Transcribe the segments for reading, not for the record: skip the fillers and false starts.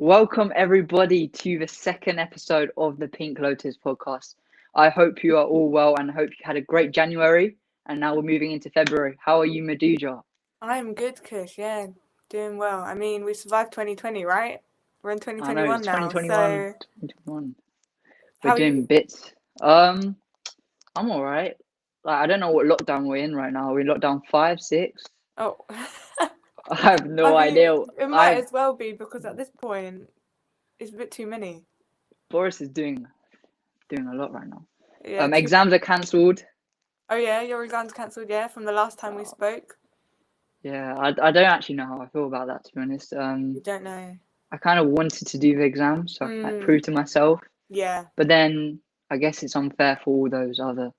Welcome everybody to the second episode of the Pink Lotus Podcast. I hope you are all well and hope you had a great January. And now we're moving into February. How are you, Madhuja? I'm good, Kush. Yeah, doing well. I mean, we survived 2020, right? We're in I know it's 2021 now. 2021. So, 2021. We're how are doing you? bits. I'm all right. Like I don't know what lockdown we're in right now. Are we in lockdown 5, 6? Oh, I have I no mean, idea. it might I as well be because at this point, it's a bit too many. Boris is doing a lot right now. Yeah, too Exams are many. cancelled. Oh yeah, your exams cancelled. Yeah, from the last time we Uh, spoke. yeah, I don't actually know how I feel about that, to be honest. You don't know. I kind of wanted to do the exam so I could like, Hmm. prove to myself. Yeah. But then I guess it's unfair for all those other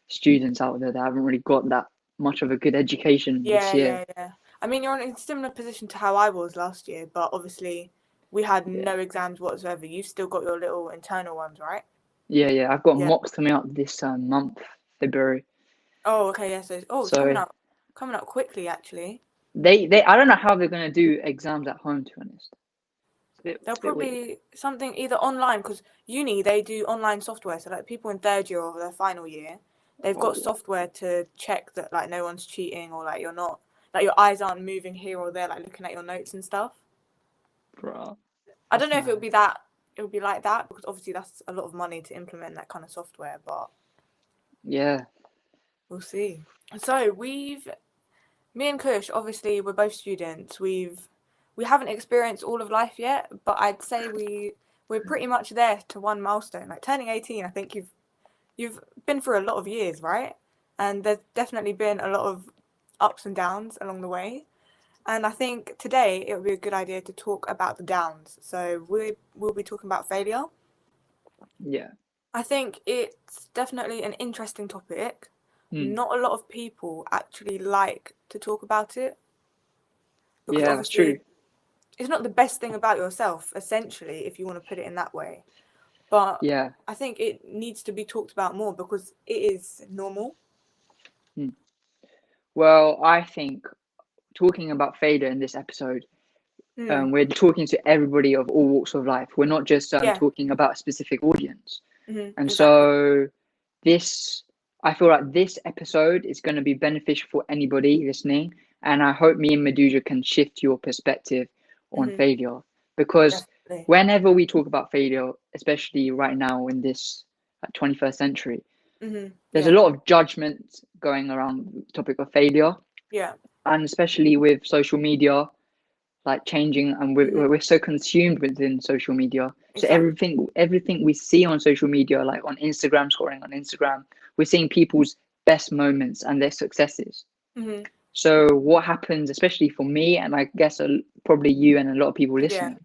students out there that haven't really got that much of a good education this Yeah, year. yeah, yeah. I mean, you're in a similar position to how I was last year, but obviously, we had Yeah, no exams whatsoever. You've still got your little internal ones, right? yeah. I've got Yeah. mocks coming up this month, February. Oh, okay, yeah. So, it's So coming up quickly, actually. they I don't know how they're gonna do exams at home. To be honest, They'll it's a bit weird. probably something either online because uni they do online software. So like people in third year or their final year, they've got Oh, software to check that like no one's cheating or like you're not like your eyes aren't moving here or there like looking at your notes and stuff. bro, I don't that's know if mad. it would be like that because obviously that's a lot of money to implement that kind of software, but Yeah, we'll see. So me and Kush, obviously we're both students. We haven't experienced all of life yet, but I'd say we're pretty much there to one milestone. Like turning 18, I think you've been through a lot of years, right? And there's definitely been a lot of ups and downs along the way. And I think today it would be a good idea to talk about the downs. So we'll be talking about failure. yeah. I think it's definitely an interesting topic. Hmm. Not a lot of people actually like to talk about it because Yeah, that's true. obviously it's not the best thing about yourself, essentially, if you want to put it in that way. But Yeah. I think it needs to be talked about more because it is normal. Hmm. Well, I think talking about failure in this episode, Mm. we're talking to everybody of all walks of life. We're not just Yeah. talking about a specific audience. And Exactly. so this, I feel like this episode is going to be beneficial for anybody listening. And I hope me and Medusa can shift your perspective on Hmm. failure. Because Definitely. whenever we talk about failure, especially right now in this 21st century, there's a Yeah. lot of judgment going around the topic of failure. Yeah. And especially with social media, like changing, and Hmm. we're so consumed within social media, so Exactly. everything we see on social media, like on Instagram, scrolling on Instagram, we're seeing people's best moments and their successes. Hmm. So what happens, especially for me, and I guess probably you and a lot of people Yeah. listening,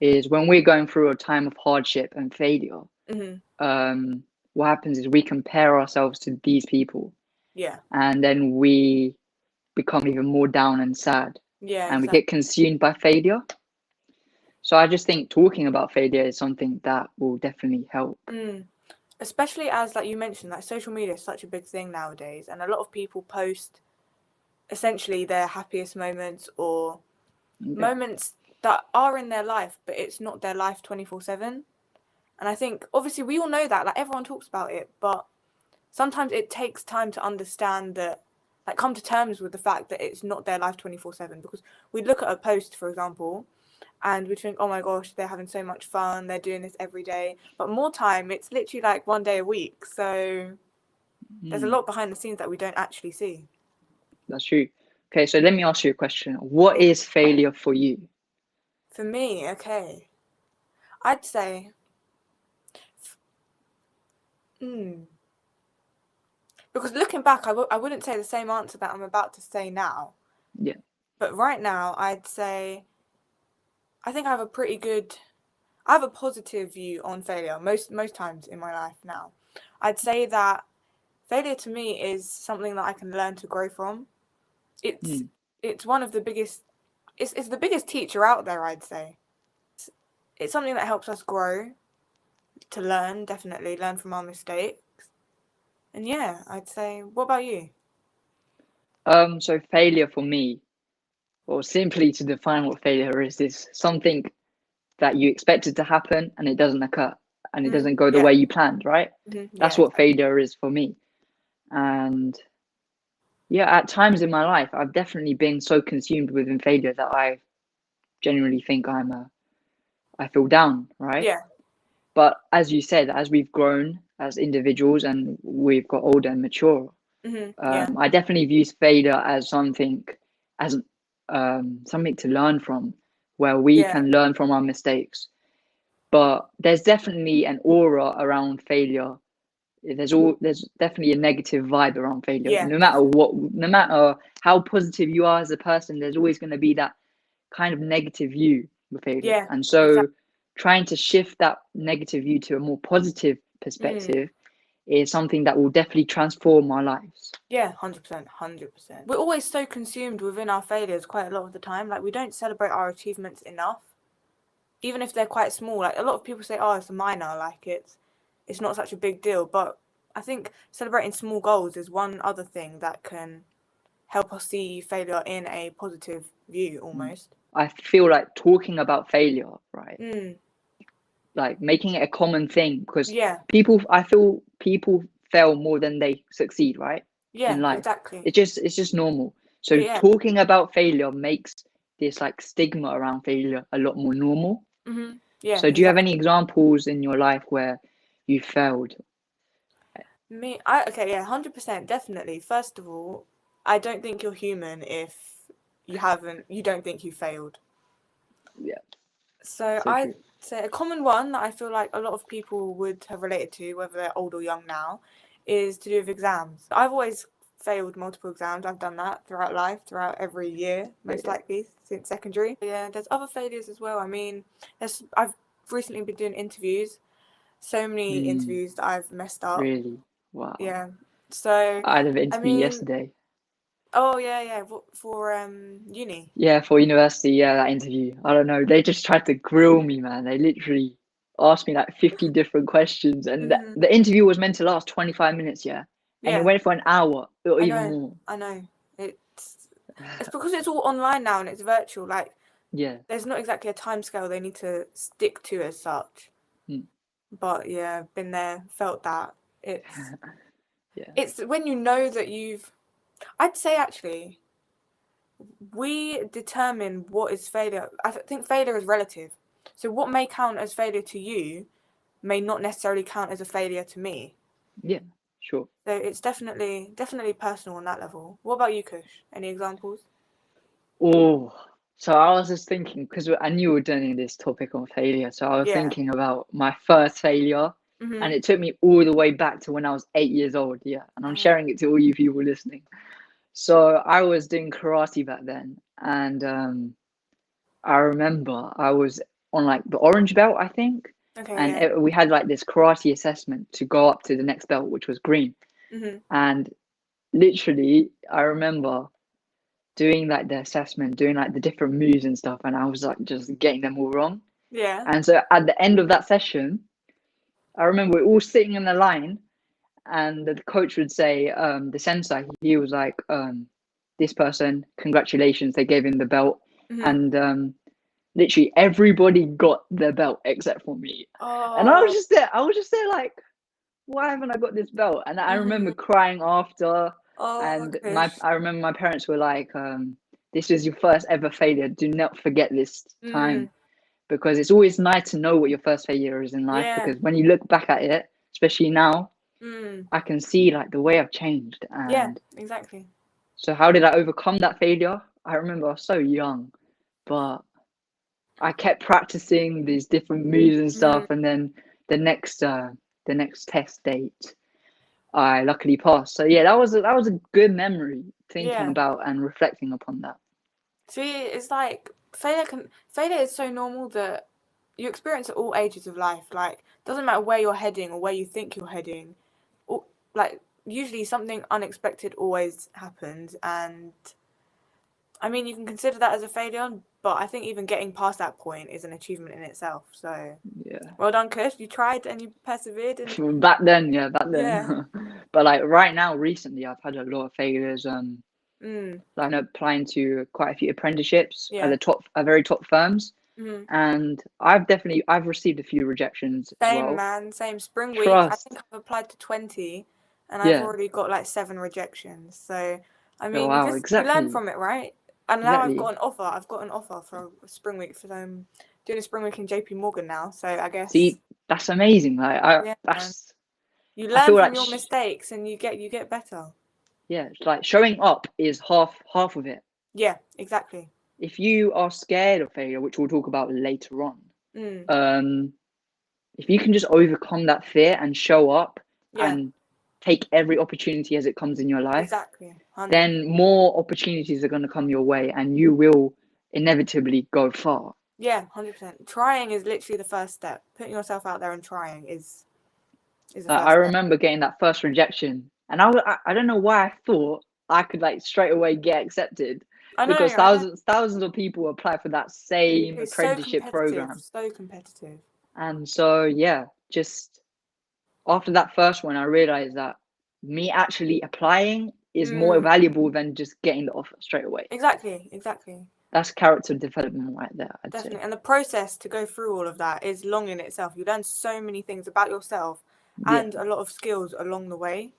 is when we're going through a time of hardship and failure, Hmm. what happens is we compare ourselves to these people, Yeah. and then we become even more down and sad, Yeah. and we Exactly. get consumed by failure. So I just think talking about failure is something that will definitely help. Mm. Especially as like you mentioned, like social media is such a big thing nowadays, and a lot of people post essentially their happiest moments or Yeah. moments that are in their life, but it's not their life 24/7. And I think obviously we all know that, like everyone talks about it, but sometimes it takes time to understand that, like come to terms with the fact that it's not their life 24/7. Because we look at a post, for example, and we think, oh my gosh, they're having so much fun, they're doing this every day. But more time, it's literally like one day a week. So there's a Mm, lot behind the scenes that we don't actually see. that's true. Okay, so let me ask you a question. What Oh, is failure for you? for me, okay, I'd say, hmm, because looking back, I wouldn't say the same answer that I'm about to say now. Yeah. But right now, I'd say I think I have a positive view on failure most times in my life now. I'd say that failure to me is something that I can learn to grow from. It's Mm, it's one of the biggest it's the biggest teacher out there, I'd say. It's something that helps us grow, to learn, definitely learn from our mistakes. And yeah, I'd say, what about you? so failure for me, or simply to define what failure is something that you expected to happen and it doesn't occur and it doesn't go the Yeah. way you planned, right? That's Yeah, what failure is for me. And yeah, at times in my life, I've definitely been so consumed within failure that I genuinely think I feel down, right? yeah. But as you said, as we've grown as individuals and we've got older and mature, Yeah. I definitely view failure as as something to learn from, where we Yeah. can learn from our mistakes. But there's definitely an aura around failure. There's definitely a negative vibe around failure. Yeah, No matter definitely. what, no matter how positive you are as a person, there's always going to be that kind of negative view with failure. Yeah, And so exactly. trying to shift that negative view to a more positive perspective is something that will definitely transform our lives. Yeah, 100%, 100%. We're always so consumed within our failures quite a lot of the time. Like, we don't celebrate our achievements enough, even if they're quite small. Like, a lot of people say, oh, it's a minor, like it's not such a big deal. But I think celebrating small goals is one other thing that can help us see failure in a positive view almost. I feel like talking about failure, right? Mm. Like making it a common thing, because Yeah, I feel people fail more than they succeed, right? In yeah, life. exactly. It's just normal. So Yeah. talking about failure makes this like stigma around failure a lot more normal. Yeah, So do you have exactly. any examples in your life where you failed? Okay, yeah, 100%, definitely. First of all, I don't think you're human if you don't think you failed. Yeah, So so I'd true. say a common one that I feel like a lot of people would have related to, whether they're old or young now, is to do with exams. I've always failed multiple exams. I've done that throughout life, throughout every year, most Yeah. likely since secondary. Yeah, there's other failures as well. I mean, I've recently been doing interviews. So many interviews that I've messed up. Really? Wow. Yeah. So, I had an I interview mean, yesterday. oh yeah, for uni. Yeah, for university, yeah, that interview. I don't know. They just tried to grill me, man. They literally asked me like 50 different questions. And the interview was meant to last 25 minutes, yeah. And it Yeah, went for an hour or I even know, more. I know. It's because it's all online now and it's virtual. Like, Yeah. there's not exactly a time scale they need to stick to as such. Mm. But yeah, been there, felt that. Yeah. It's when you know that I'd say actually, we determine what is failure. I think failure is relative. So what may count as failure to you may not necessarily count as a failure to me. Yeah, sure. So it's definitely personal on that level. What about you, Kush? Any examples? Oh, so I was just thinking, because I knew we were doing this topic on failure. So I was Yeah. thinking about my first failure. And it took me all the way back to when I was 8 years old. Yeah. And I'm sharing it to all you people listening. So I was doing karate back then. And I remember I was on like the orange belt, I think. Okay, And yeah. we had like this karate assessment to go up to the next belt, which was green. And literally, I remember doing like the assessment, doing like the different moves and stuff. And I was like just getting them all wrong. Yeah. And so at the end of that session, I remember we're all sitting in the line, and the coach would say, the sensei, he was like, this person, congratulations, they gave him the belt. And literally everybody got their belt except for me. And I Oh. was just there like, why haven't I got this belt? And I remember crying after. Oh, And Kush. I remember my parents were like, this is your first ever failure. Do not forget this time. Because it's always nice to know what your first failure is in life. Yeah. Because when you look back at it, especially now, I can see like the way I've changed. Yeah, And exactly. so how did I overcome that failure? I remember I was so young, but I kept practicing these different moves and stuff. And then the next test date, I luckily passed. So yeah, that was a good memory thinking Yeah. about and reflecting upon that. See, it's like failure is so normal that you experience at all ages of life. Like, doesn't matter where you're heading or where you think you're heading. Or, like, usually something unexpected always happens, and I mean, you can consider that as a failure, but I think even getting past that point is an achievement in itself. So, Yeah. well done, Kush. You tried and you persevered. And Back then, yeah, back yeah. then. But like right now, recently, I've had a lot of failures. Like I'm applying to quite a few apprenticeships at Yeah. the very top firms. Mhm. And I've received a few rejections as Same, well. man. Same. Spring week, I Trust. think I've applied to 20 and I've Yeah. already got like 7 rejections. So, I Oh, mean, wow. you learn Exactly. from it, right? And now I've Exactly. got an offer. I've got an offer for a spring week for them doing a spring week in JP Morgan now. So, I guess, See, that's amazing. Like yeah, man. You I learn feel from like your mistakes and you get better. yeah, it's like showing up is half of it. Yeah, exactly. If you are scared of failure, which we'll talk about later on, Mm, um, if you can just overcome that fear and show up yeah, and take every opportunity as it comes in your life, exactly. 100%. then more opportunities are going to come your way and you will inevitably go far. Yeah, 100%. Trying is literally the first step. Putting yourself out there and trying is the I first step. remember getting that first rejection, and I don't know why I thought I could like straight away get accepted, because I know. thousands of people apply for that same It's so apprenticeship competitive, program. so competitive. And so yeah, just after that first one, I realized that me actually applying is more Mm, valuable than just getting the offer straight away. exactly. That's character development right there, I'd say. Definitely. And the process to go through all of that is long in itself. You learn so many things about yourself Yeah, and a lot of skills along the way.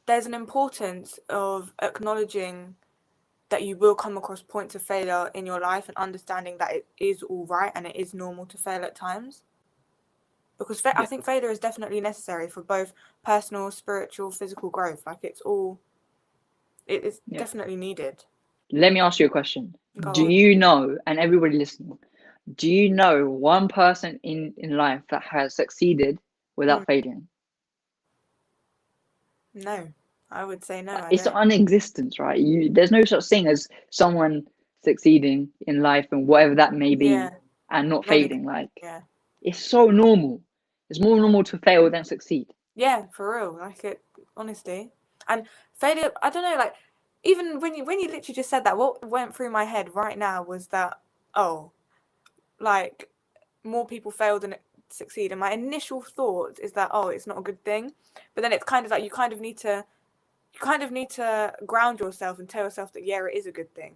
There's an importance of acknowledging that you will come across points of failure in your life and understanding that it is all right and it is normal to fail at times. Because I yeah, think failure is definitely necessary for both personal, spiritual, physical growth. Like it is yeah. definitely needed. Let me ask you a question. Go Do on. you know, and everybody listening, do you know one person in life that has succeeded Mm, without failing? no, I would say no, I It's don't. non-existence, right? There's no such thing as someone succeeding in life and whatever that may be Yeah, and not non failing. Like, yeah. it's so normal. It's more normal to fail than succeed. Yeah, for real. Like it honestly. And failure, I don't know, like even when you literally just said that, what went through my head right now was that, oh, like more people fail than succeed. And my initial thought is that, oh, it's not a good thing. But then it's kind of like you kind of need to ground yourself and tell yourself that yeah, it is a good thing.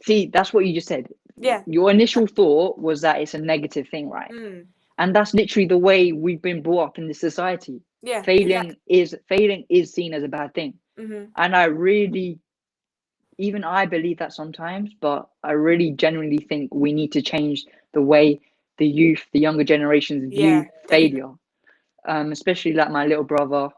See, that's what you just said. Yeah. Your initial thought was that it's a negative thing, right? Mm. And that's literally the way we've been brought up in this society. Yeah, Failing exactly. is seen as a bad thing. Mhm. And I really, even I believe that sometimes, but I really genuinely think we need to change the way the younger generations Yeah, view definitely. failure. Especially like my little brother,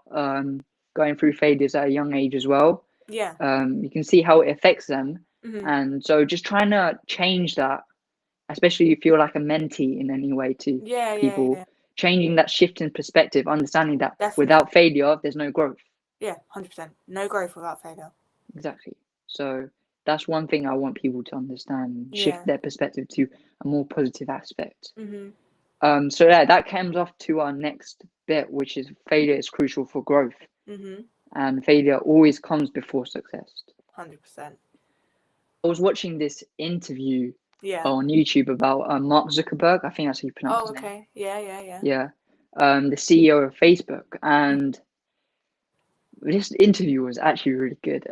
going through failures at a young age as well. Yeah. You can see how it affects them. Mhm. And so just trying to change that, especially if you're like a mentee in any way to people, Yeah. changing that shift in perspective, understanding that Definitely. without failure, there's no growth. Yeah, 100%. No growth without failure. Exactly. So that's one thing I want people to understand, shift Yeah. their perspective to a more positive aspect. Mhm. So yeah, that comes off to our next bit, which is failure is crucial for growth, Mhm. and failure always comes before success. 100%. I was watching this interview Yeah. on YouTube about Mark Zuckerberg. I think that's how you pronounce Oh, his name. okay. Yeah. Yeah, the CEO of Facebook, Mm. and this interview was actually really good.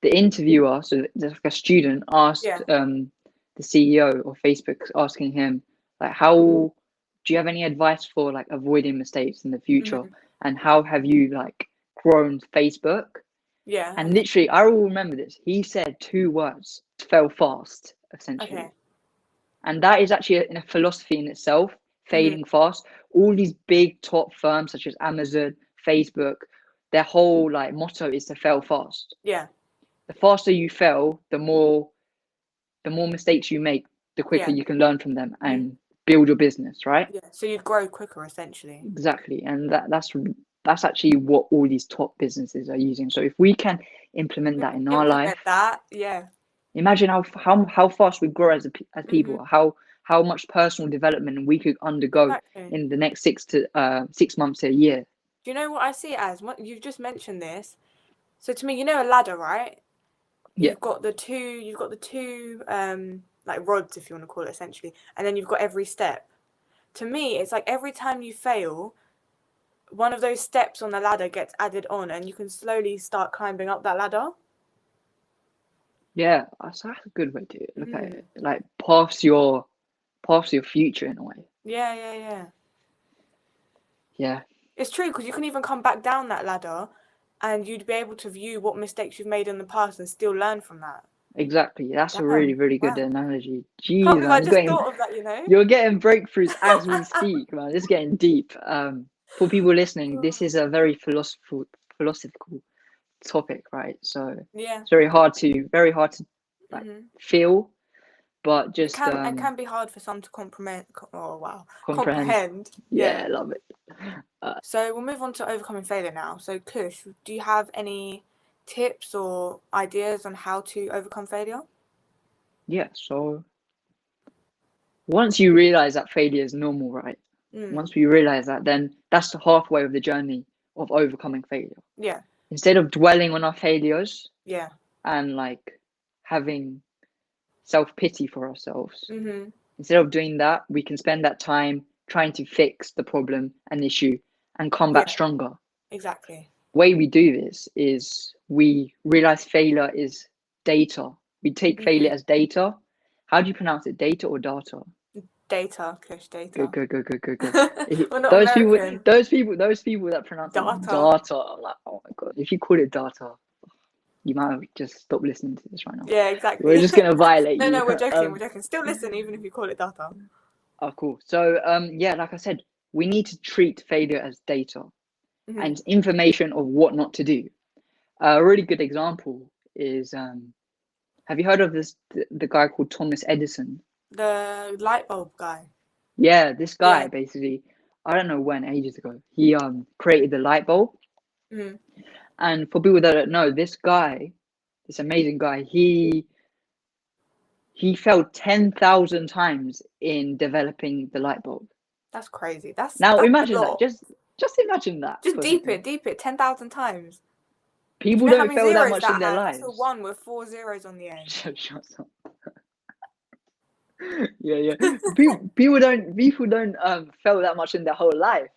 The interviewer, so there's like a student, asked Yeah. the CEO of Facebook, asking him like, how do you have any advice for like avoiding mistakes in the future, Mhm. and how have you like grown Facebook? Yeah. And Okay. literally, I will remember this. He said two words: "fail fast," essentially. Okay. And that is actually in a philosophy in itself, Mhm. failing fast. All these big top firms such as Amazon, Facebook, their whole like motto is to fail fast. Yeah. The faster you fail, the more mistakes you make, the quicker Yeah. you can learn from them Mhm. and build your business, right? Yeah. So you'd grow quicker, essentially. Exactly. And that's actually what all these top businesses are using. So if we can implement that in our Implement life, that. Yeah. imagine how fast we grow as Mhm. people, how much personal development we could undergo Exactly. in the next 6 months to a year. Do you know what I see it as? What you've just mentioned this. So to me, you know a ladder, right? Yeah, You've got the two like rods, if you want to call it, essentially, and then you've got every step. To me, it's like every time you fail, one of those steps on the ladder gets added on, and you can slowly start climbing up that ladder. Yeah, that's a good way to look at Mm. it. Like paths your future in a way. Yeah. Yeah, It's true because you can even come back down that ladder, and you'd be able to view what mistakes you've made in the past and still learn from that. exactly. That's a really, Damn! really good Wow! analogy. Can't Jeez, believe man, I just thought of that. You know. you're getting breakthroughs as we speak, man. It's getting deep. For people listening, this is a very philosophical topic, right? So Yeah. it's very hard to like Mhm. feel, but It just can be hard for some to comprehend. Oh wow, comprehend. comprehend. Yeah, Yeah. love it. So we'll move on to overcoming failure now. So Kush, do you have any tips or ideas on how to overcome failure? Yeah, so once you realize that failure is normal, right? Mm. Once we realize that, then that's the halfway of the journey of overcoming failure. Yeah. Instead of dwelling on our failures Yeah. and like having self-pity for ourselves, Mhm. instead of doing that, we can spend that time trying to fix the problem and issue and come back Yeah. stronger. Exactly. Way we do this is we realize failure is data. We take failure Mhm. as data. How do you pronounce it? Data or data? Data, Kush, Good, data. good, good, good, good, good. We're not Those people, American. those people that pronounce it Data. data, I'm like, oh my god, if you call it data, you might have just stop listening to this right now. Yeah, We're exactly. just gonna violate you. No, we're joking. We're joking. Still listen, even if you call it data. Oh, cool. So, yeah, like I said, we need to treat failure as data Mhm. and information of what not to do. A really good example is, have you heard of the guy called Thomas Edison? The light bulb guy. Yeah, this Yeah. guy basically, I don't know when, ages ago, he created the light bulb. Mhm. And for people that don't know, this guy, this amazing guy, he failed 10,000 times in developing the light bulb. That's crazy. That's Now a imagine that. lot. Just imagine that Just for a second. deep it, 10,000 times. Do you People know how don't many fail that zeros much in that their has? That's a lives. 1 with 4 zeros on the end. Shut up. Yeah. People don't fail that much in their whole life.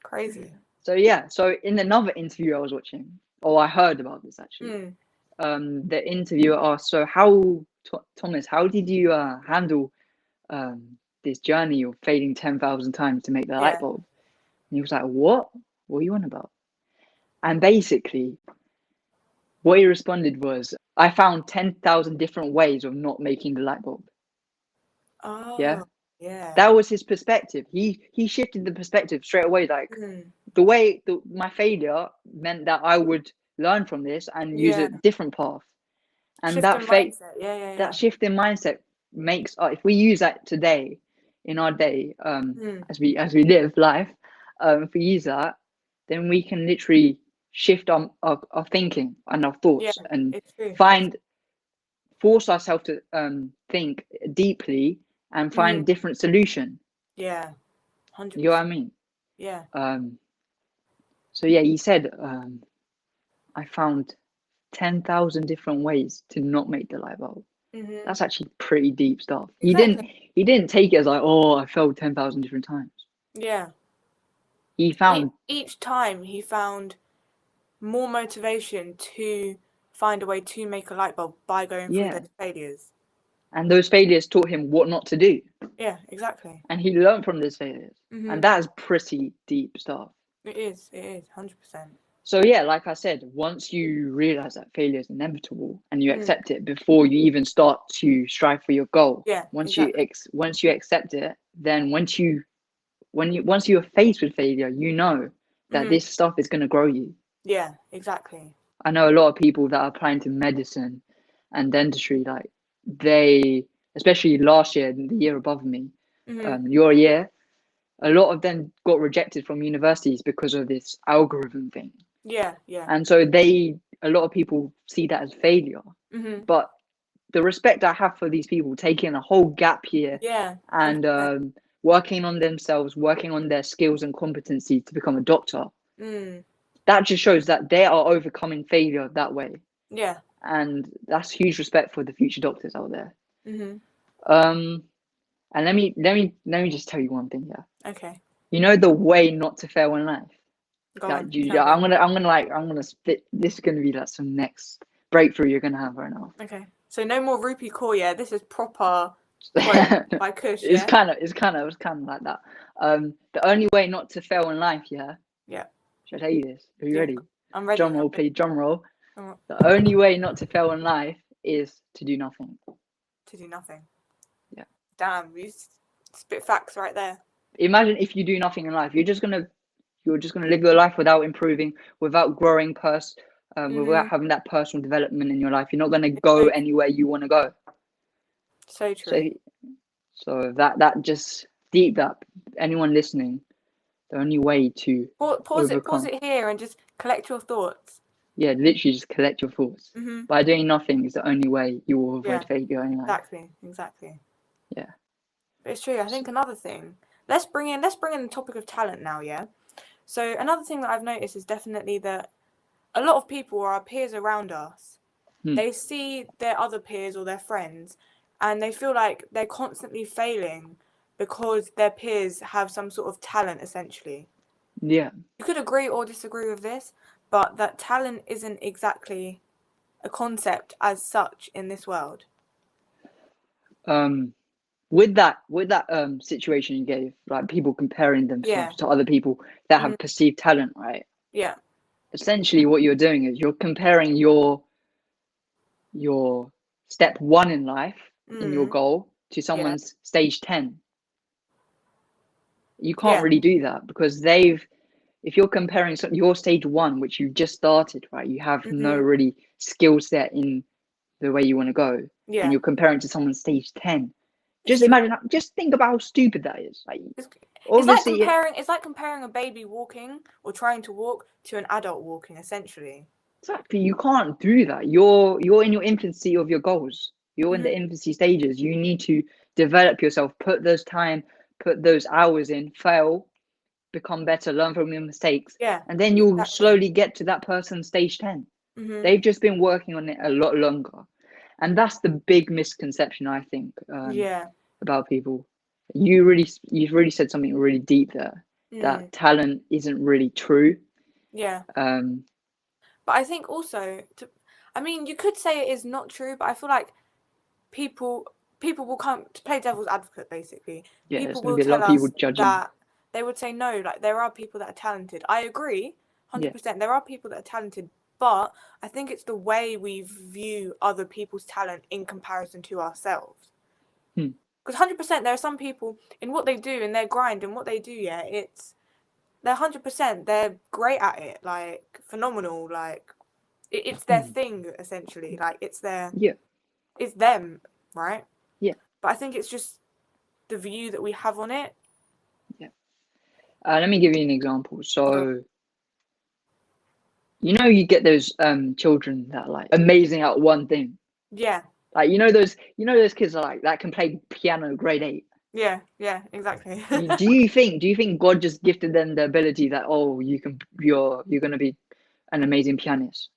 Crazy. So yeah. So in another interview I was watching, or I heard about this actually. Mm. The interviewer asked, "So how, Thomas? How did you handle this journey of failing 10,000 times to make the light Yeah. bulb?" And he was like, "What? What are you on about?" And basically, what he responded was, "I found 10,000 different ways of not making the light bulb." Yeah, Oh, yeah. that was his perspective. He shifted the perspective straight away. Like Mm. my failure meant that I would learn from this and use a Yeah. different path. And Shift in mindset. Yeah. that shift in mindset makes if we use that today in our day, Mm. as we live life, if we use that, then we can literally shift our thinking and our Yeah, thoughts and it's true. force ourselves to think deeply and find a Mm. different solution. Yeah, You know what I 100%. mean? Yeah. So yeah, he said, I found 10,000 different ways to not make the light bulb. Mm-hmm. That's actually pretty deep stuff. Exactly. He didn't take it as like, oh, I failed 10,000 different times. Yeah. He found Each time he found more motivation to find a way to make a light bulb by going through those failures. and those failures taught him what not to do. Yeah, exactly. And he learned from those failures. Mm-hmm. And that is pretty deep stuff. It is, 100%. So yeah, like I said, once you realize that failure is inevitable and you accept it before you even start to strive for your goal. Yeah, Once exactly. you accept it, then once you're faced with failure, you know that this stuff is going to grow you. Yeah, exactly. I know a lot of people that are applying to medicine and dentistry, like they, especially last year and the year above me, your year, a lot of them got rejected from universities because of this algorithm thing. Yeah. And so a lot of people see that as failure. But the respect I have for these people taking a whole gap year and working on themselves, working on their skills and competency to become a doctor, that just shows that they are overcoming failure that way. Yeah. And that's huge respect for the future doctors out there. And let me just tell you one thing here. Okay. You know the way not to fail in life. Go Like, on. Tell me. I'm gonna split. This is gonna be like some next breakthrough you're gonna have right now. Okay. So no more rupee core, yeah. This is proper quote by Kush, yeah? It's kind of like that. The only way not to fail in life, yeah. Yeah. Should I tell you this? Are you ready? I'm ready. Drum roll, please. Drum roll. Oh. The only way not to fail in life is to do nothing. To do nothing. Yeah. Damn, you spit facts right there. Imagine if you do nothing in life, you're just gonna live your life without improving, without growing, without having that personal development in your life. You're not gonna go anywhere you want to go. So true. So that just deep up. Anyone listening, the only way to pause it here and just collect your thoughts. Yeah, literally just collect your thoughts. By doing nothing is the only way you will avoid failure in life. Exactly. Yeah. But it's true. I think another thing. Let's bring in the topic of talent now, yeah? So another thing that I've noticed is definitely that a lot of people or our peers around us, they see their other peers or their friends and they feel like they're constantly failing because their peers have some sort of talent, essentially. Yeah. You could agree or disagree with this, but that talent isn't exactly a concept as such in this world. With that situation you gave, like people comparing themselves to other people that have perceived talent, right? Yeah. Essentially what you're doing is you're comparing your step 1 in life in your goal to someone's stage 10. You can't really do that because if you're comparing your stage 1, which you just started, right, you have no really skill set in the way you want to go, and you're comparing to someone's stage 10. Just think about how stupid that is. Like, it's like comparing a baby walking or trying to walk to an adult walking, essentially. Exactly. You can't do that. You're in your infancy of your goals. You're in the infancy stages. You need to develop yourself, put those hours in, fail, become better, learn from your mistakes, and then you'll slowly get to that person's stage 10. They've just been working on it a lot longer, and that's the big misconception, I think, about people. You've really said something really deep there, that talent isn't really true. But I think also, you could say it is not true, but I feel like people will come to play devil's advocate, basically. Yeah, people will tell us that they would say no, like there are people that are talented. I agree, 100%. There are people that are talented, but I think it's the way we view other people's talent in comparison to ourselves. Because 100%, there are some people in what they do, in their grind, and what they do. They're 100%. They're great at it, like phenomenal. Like it's their thing, essentially. Like it's it's them, right? Yeah. But I think it's just the view that we have on it. Yeah. Let me give you an example. So, you get those children that are like amazing at one thing. Yeah. Like those kids are like that can play piano grade 8. Yeah, exactly. Do you think God just gifted them the ability that you're gonna be an amazing pianist?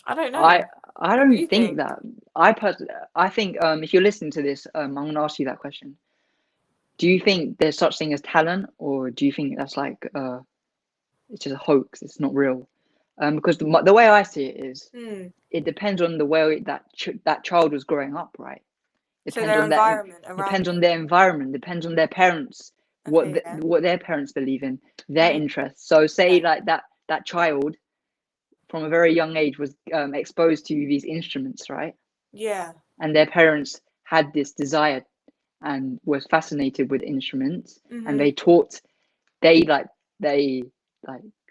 I don't know. I don't think that. I think if you're listening to this, I'm gonna ask you that question. Do you think there's such thing as talent, or do you think that's like it's just a hoax? It's not real. Because the way I see it is, it depends on the way that child was growing up, right? Depends on their environment, depends on their parents, what their parents believe in, their interests. So say like that child from a very young age was exposed to these instruments, right? Yeah. And their parents had this desire and was fascinated with instruments, and they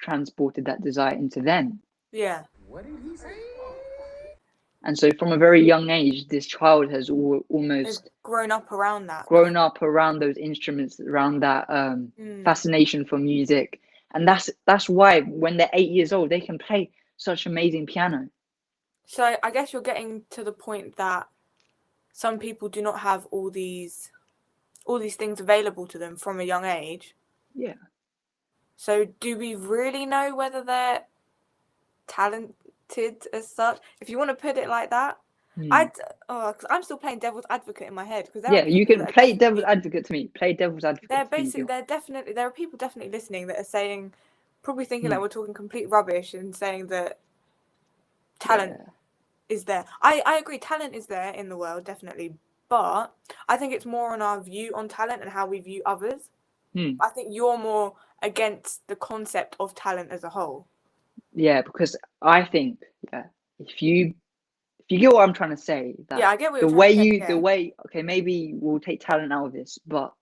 transported that desire into them. Yeah. What did he say? And so from a very young age, this child has almost grown up around those instruments, around that fascination for music. And that's why when they're 8 years old, they can play such amazing piano. So I guess you're getting to the point that some people do not have all these things available to them from a young age. Yeah. So do we really know whether they're talented as such? If you want to put it like that, cause I'm still playing devil's advocate in my head. You can play devil's advocate to me. Play devil's advocate. There are people definitely listening that are saying, probably thinking that we're talking complete rubbish and saying that talent Yeah. is there. I agree, talent is there in the world, definitely. But I think it's more on our view on talent and how we view others. I think you're more against the concept of talent as a whole. Yeah, because I think, yeah, if you get what I'm trying to say, that Yeah, I get what the you're way trying to say. okay, maybe we'll take talent out of this, but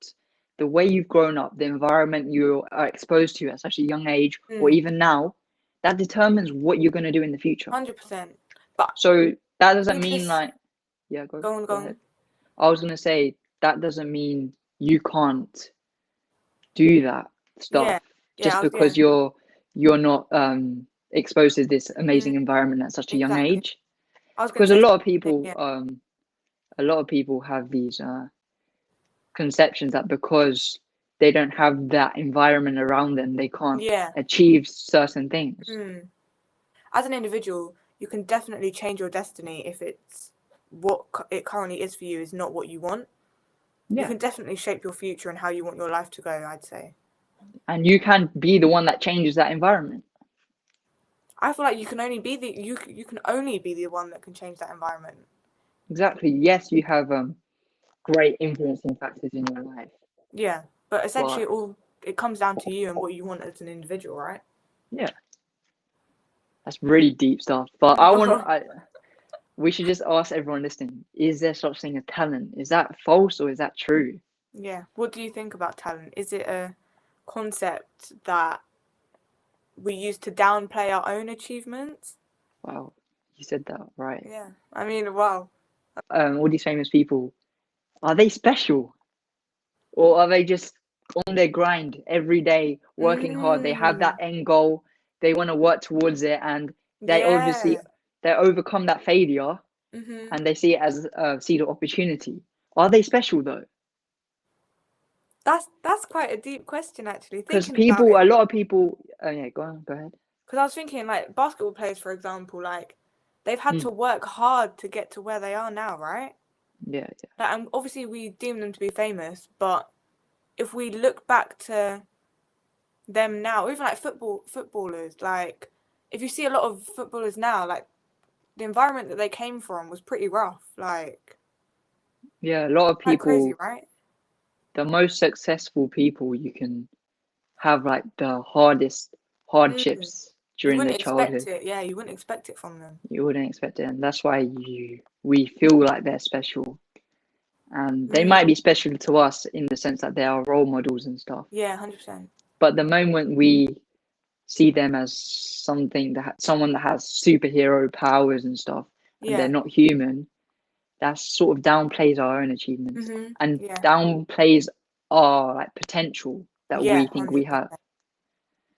the way you've grown up, the environment you are exposed to at such a young age, or even now, that determines what you're going to do in the future. 100%. But So that doesn't think mean this- like, yeah, go go ahead. on. I was going to say that doesn't mean you can't do that stuff just because you're not exposed to this amazing environment at such a young Exactly. age. I was Because gonna a say lot of people something, a lot of people have these conceptions that because they don't have that environment around them, they can't achieve certain things. As an individual, you can definitely change your destiny if it's what it currently is for you is not what you want. You can definitely shape your future and how you want your life to go, I'd say. And you can be the one that changes that environment. I feel like you can only be the one that can change that environment. Exactly. Yes, you have great influencing factors in your life. Yeah, but essentially it comes down to you and what you want as an individual, right? Yeah. That's really deep stuff. But we should just ask everyone listening, is there such thing as talent? Is that false or is that true? Yeah. What do you think about talent? Is it a concept that we use to downplay our own achievements? Wow, you said that right. Yeah. I mean, wow. All these famous people, are they special? Or are they just on their grind every day, working hard? They have that end goal, they want to work towards it, and they overcome that failure and they see it as a seed of opportunity. Are they special though? That's quite a deep question, actually. Because Thinking about a it, lot of people, yeah, go ahead. because I was thinking, like, basketball players, for example, like, they've had to work hard to get to where they are now, right? Yeah. Like, and obviously, we deem them to be famous, but if we look back to them now, even like footballers, like, if you see a lot of footballers now, like, the environment that they came from was pretty rough, like. Yeah, a lot of people. Quite crazy, right? The most successful people you can have like the hardest hardships during their childhood. Yeah, you wouldn't expect it from them. You wouldn't expect it, and that's why we feel like they're special, and they might be special to us in the sense that they are role models and stuff. Yeah, 100%. But the moment we see them as someone that has superhero powers and stuff, and they're not human, that sort of downplays our own achievements and downplays our like potential that we think 100%. We have.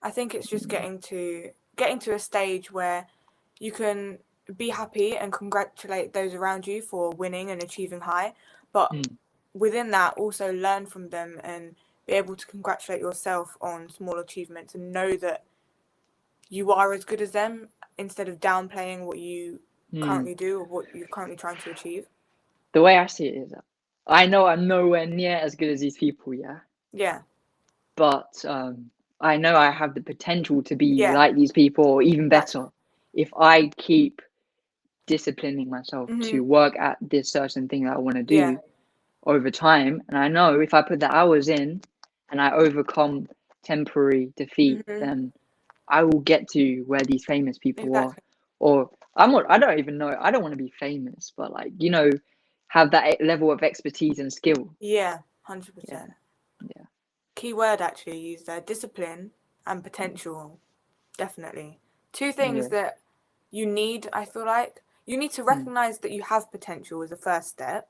I think it's just getting to a stage where you can be happy and congratulate those around you for winning and achieving high, but within that also learn from them and be able to congratulate yourself on small achievements and know that you are as good as them instead of downplaying what you currently do or what you're currently trying to achieve. The way I see it is that I know I'm nowhere near as good as these people, yeah, but I know I have the potential to be like these people or even better if I keep disciplining myself to work at this certain thing that I want to do over time. And I know if I put the hours in and I overcome temporary defeat, then I will get to where these famous people are. Or I don't even know. I don't want to be famous, but like, have that level of expertise and skill. Yeah, 100%. Yeah. Key word actually used there: discipline and potential. Definitely. Two things that you need. I feel like you need to recognize that you have potential as a first step,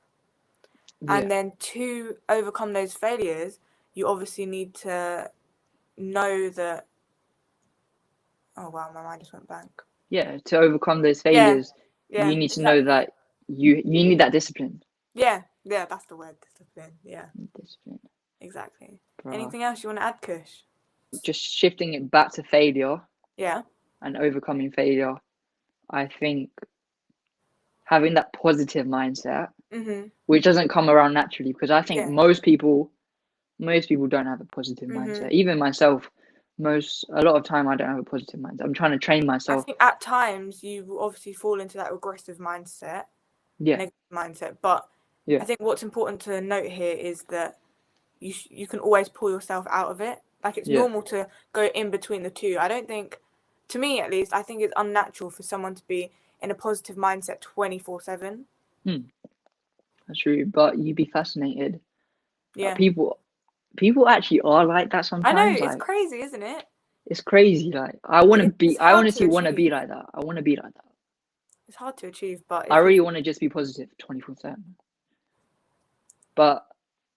and then to overcome those failures, you obviously need to know that. Oh wow, my mind just went blank. Yeah, to overcome those failures, you need to know that you need that discipline. Yeah, that's the word, discipline. Yeah. Discipline. Exactly. Anything else you want to add, Kush? Just shifting it back to failure. Yeah. And overcoming failure. I think having that positive mindset, which doesn't come around naturally, because I think most people don't have a positive mindset. Even myself, a lot of time I don't have a positive mindset. I'm trying to train I myself. think at times you will obviously fall into that regressive mindset, Yeah, negative mindset. But yeah, I think what's important to note here is that you can always pull yourself out of it. Like, it's yeah. normal to go in between the two. I don't think, to me at least, I think it's unnatural for someone to be in a positive mindset 24/7. That's true. But you'd be fascinated. Yeah. People actually are like that I know, sometimes. it's Like, crazy, isn't it? it's crazy. Like, I It's hard to honestly want to be achieve. like that. I want to be like that. It's hard to achieve, but I if really you, want to just be positive 24/7. But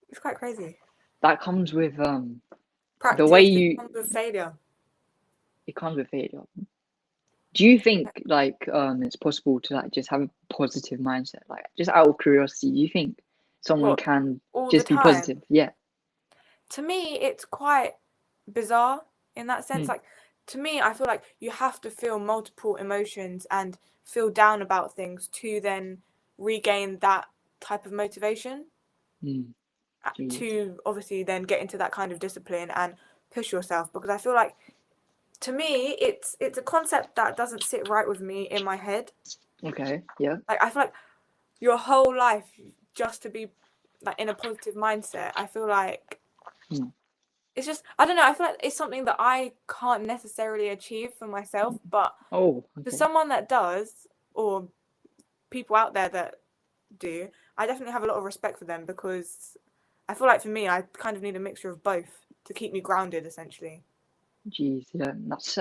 it's quite crazy. that comes with the Practice, way it comes with failure. it comes with failure. Do you think like it's possible to like just have a positive mindset? Like, just out of curiosity, do you think someone What, can all the just be time? positive? Yeah. To me, it's quite bizarre in that sense. Mm. Like, to me, I feel like you have to feel multiple emotions and feel down about things to then regain that type of motivation Mm. Jeez. to obviously then get into that kind of discipline and push yourself. Because I feel like, to me, it's a concept that doesn't sit right with me in my head. Okay. Yeah. Like, I feel like your whole life just to be like in a positive mindset, I feel like it's just, I don't know, I feel like it's something that I can't necessarily achieve for myself, but Oh. for Okay. someone that does, or people out there that do, I definitely have a lot of respect for them, because I feel like for me, I kind of need a mixture of both to keep me grounded, essentially. Jeez. Yeah. That's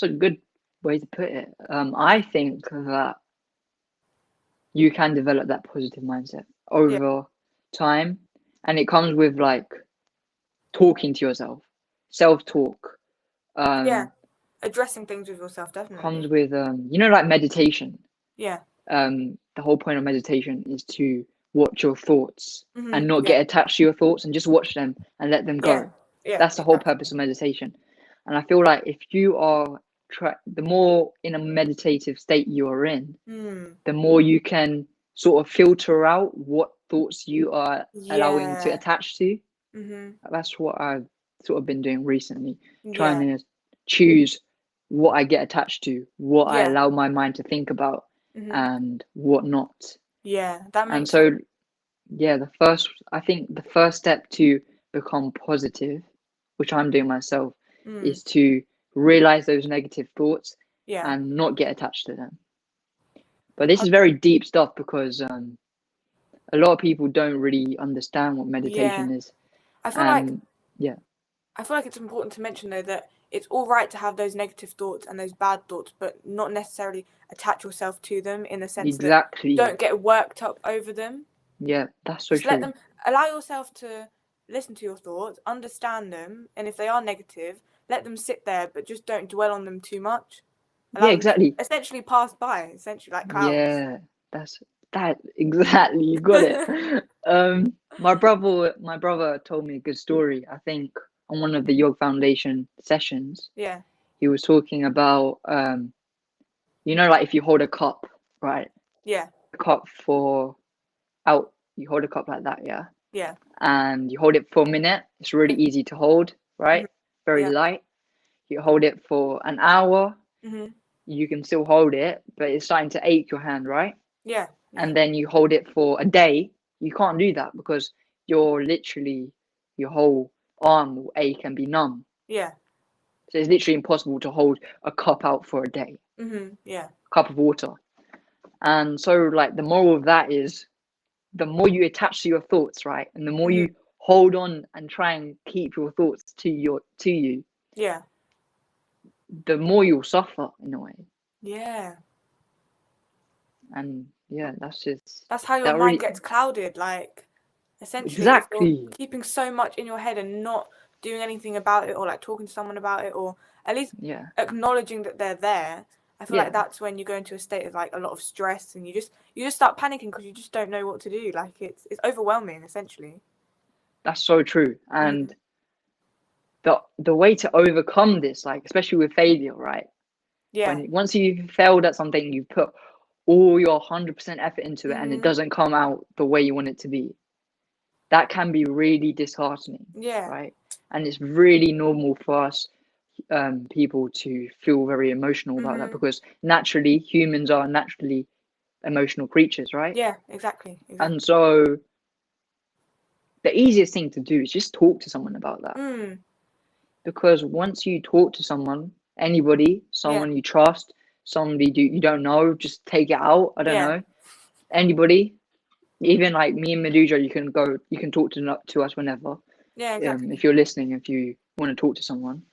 a good way to put it. I think that you can develop that positive mindset Yeah. over time, and it comes with like talking to yourself, self-talk. Yeah. Addressing things with yourself, Comes definitely. with like meditation. Yeah. The whole point of meditation is to watch your thoughts and not Yeah. get attached to your thoughts and just watch them and let them Yeah. go. Yeah. That's the whole Exactly. purpose of meditation. And I feel like if you are the more in a meditative state you are in, the more you can sort of filter out what thoughts you are allowing to Yeah. attach to. That's what I've sort of been doing recently, trying Yeah. to choose what I get attached to, what I Yeah. allow my mind to think about, and what not. Yeah. That And makes sense. so, yeah, I think the first step to become positive, which I'm doing myself, is to realize those negative thoughts Yeah. and not get attached to them. But this is very deep stuff because a lot of people don't really understand what Yeah. meditation is. I feel like And yeah, it's important to mention though that it's all right to have those negative thoughts and those bad thoughts, but not necessarily attach yourself to them, in the sense that exactly. don't get worked up over them. Yeah, that's so Just let true. them, allow yourself to listen to your thoughts, understand them, and if they are negative, let them sit there, but just don't dwell on them too much. Yeah, Allow them to exactly. essentially pass by, essentially like clouds. Yeah, that's that exactly. You got it. My brother told me a good story. I think on one of the Yog Foundation sessions, Yeah. he was talking about like if you hold a cup, right? Yeah. A cup for out, you hold a cup like that, yeah, Yeah. and you hold it for a minute. It's really easy to hold, right? Very Yeah. light. You hold it for an hour, you can still hold it, but it's starting to ache your hand, right? Yeah. And then you hold it for a day, you can't do that because you're literally your whole arm will ache and be numb. Yeah. So it's literally impossible to hold a cup out for a day, Yeah. cup of water. And so like the moral of that is the more you attach to your thoughts, right? And the more you hold on and try and keep your thoughts to you, Yeah. the more you'll suffer in a way. Yeah. And yeah, That's how your that mind really gets clouded. Like, essentially, if you're exactly. keeping so much in your head and not doing anything about it, or like talking to someone about it, or at least Yeah. acknowledging that they're there, I feel like that's when you go into a state of like a lot of stress, and you just start panicking because you just don't know what to do. Like, it's overwhelming, essentially. That's so true. And the way to overcome this, like especially with failure, right? Yeah. Once you've failed at something, you've put all your 100% effort into it and it doesn't come out the way you want it to be. That can be really disheartening, Yeah. right? and it's really normal for us people to feel very emotional about that, because naturally humans are naturally emotional creatures, right? Yeah, exactly. And so the easiest thing to do is just talk to someone about that. Because once you talk to someone, anybody, someone you trust, somebody you don't know, just take it out. I don't know, anybody, even like me and Madhuja, you can talk to us whenever. Yeah, exactly. If you're listening, if you want to talk to someone,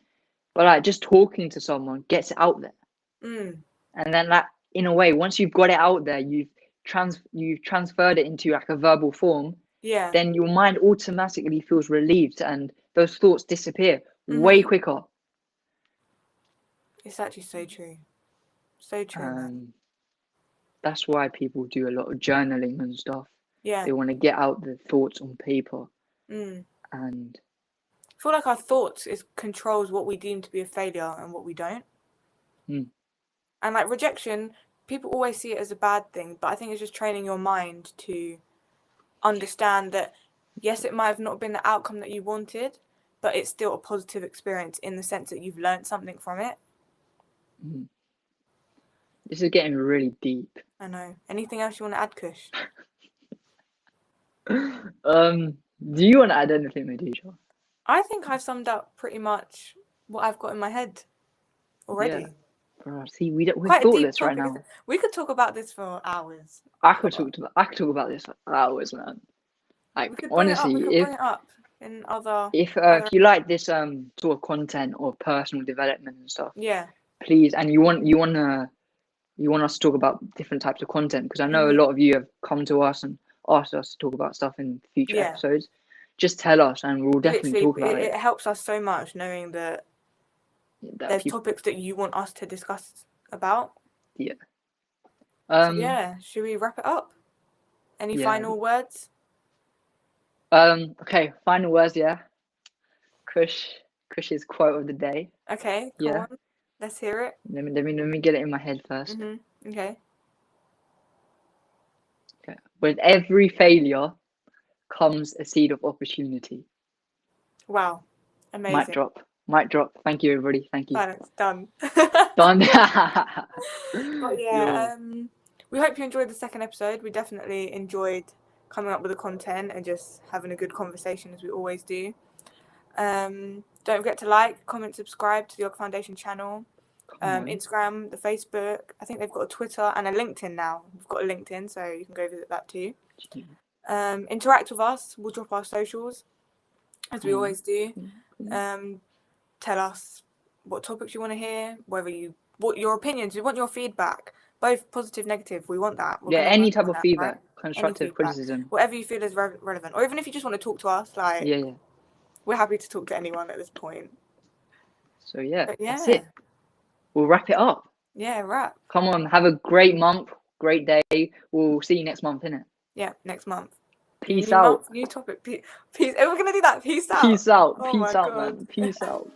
but like just talking to someone gets it out there. And then, like, in a way, once you've got it out there, you've transferred it into like a verbal form. Yeah. Then your mind automatically feels relieved, and those thoughts disappear way quicker. It's actually so true. So true, man. That's why people do a lot of journaling and stuff. Yeah. They want to get out the thoughts on paper. And I feel like our thoughts controls what we deem to be a failure and what we don't. And like rejection, people always see it as a bad thing, but I think it's just training your mind to understand that yes, it might have not been the outcome that you wanted, but it's still a positive experience in the sense that you've learned something from it. This is getting really deep. I know. Anything else you want to add, Kush? Do you want to add anything, Madhuja? I think I've summed up pretty much what I've got in my head already. Yeah. Bro, see, we're Quite thoughtless right now. We could talk about this for hours. I could talk about this for hours, man. Like, honestly, we could bring it up in other. If you like this sort of content or personal development and stuff, yeah, please, and you want us to talk about different types of content, because I know a lot of you have come to us and asked us to talk about stuff in future episodes. Just tell us, and we'll definitely talk about it. It helps us so much knowing that there's topics that you want us to discuss about. Yeah. So should we wrap it up? Any final words? Okay, final words. Yeah. Kush's quote of the day. Okay. Come on. Let's hear it. Let me get it in my head first. Okay. With every failure comes a seed of opportunity. Wow. Amazing. Mic drop. Thank you, everybody. Thank you. Silence. Done. Done. But we hope you enjoyed the second episode. We definitely enjoyed coming up with the content and just having a good conversation, as we always do. Don't forget to like, comment, subscribe to the York Foundation channel. Instagram, the Facebook. I think they've got a Twitter and a LinkedIn now. We've got a LinkedIn, so you can go visit that too. Interact with us. We'll drop our socials, as we always do. Tell us what topics you want to hear, what your opinions. We want your feedback, both positive, negative. We want that. Any type of feedback, right? Constructive criticism, whatever you feel is relevant, or even if you just want to talk to us, like we're happy to talk to anyone at this point. So that's it. We'll wrap it up. Yeah, wrap. Come on, have a great month, great day. We'll see you next month, innit? Yeah, next month. Peace out. New topic. Peace. We're gonna do that. Peace out. Peace out. Oh Peace out, man. Peace out.